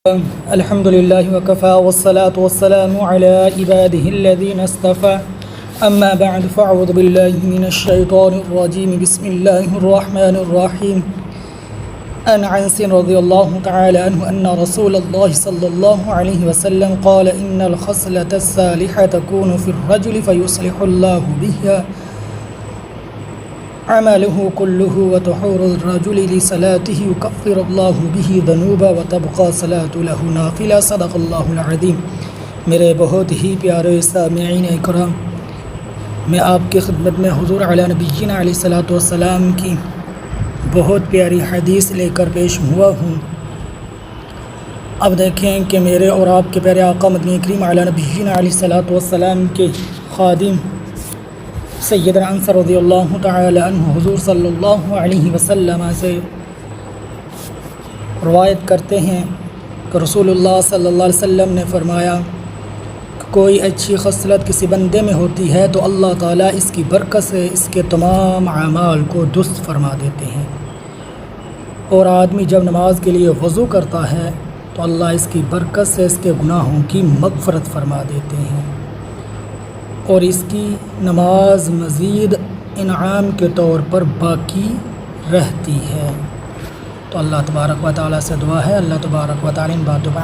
الحمد لله وكفى والصلاة والسلام على عباده الذين اصطفى أما بعد فأعوذ بالله من الشيطان الرجيم بسم الله الرحمن الرحيم عن أنس رضي الله تعالى عنه أن رسول الله صلى الله عليه وسلم قال إن الخصلة الصالحة تكون في الرجل فيصلح الله بها عمله كله وتحور الرجل لصلاته يكفر الله به ذنوبا وتبقى صلاة له نافلة صدق اللہ العظیم۔ میرے بہت ہی پیارے سامعین اکرام، میں آپ کی خدمت میں حضور علی نبینا علیہ الصلوۃ والسلام کی بہت پیاری حدیث لے کر پیش ہوا ہوں۔ اب دیکھیں کہ میرے اور آپ کے پیارے آقا مدنی کریم علی نبینا علیہ الصلوۃ والسلام کے خادم سیدنا انس رضی اللہ تعالی عنہ حضور صلی اللہ علیہ وسلم سے روایت کرتے ہیں کہ رسول اللہ صلی اللہ علیہ وسلم نے فرمایا کہ کوئی اچھی خصلت کسی بندے میں ہوتی ہے تو اللہ تعالیٰ اس کی برکت سے اس کے تمام اعمال کو درست فرما دیتے ہیں، اور آدمی جب نماز کے لیے وضو کرتا ہے تو اللہ اس کی برکت سے اس کے گناہوں کی مغفرت فرما دیتے ہیں، اور اس کی نماز مزید انعام کے طور پر باقی رہتی ہے۔ تو اللہ تبارک و تعالیٰ سے دعا ہے اللہ تبارک و تعالیٰ ان باتوں پر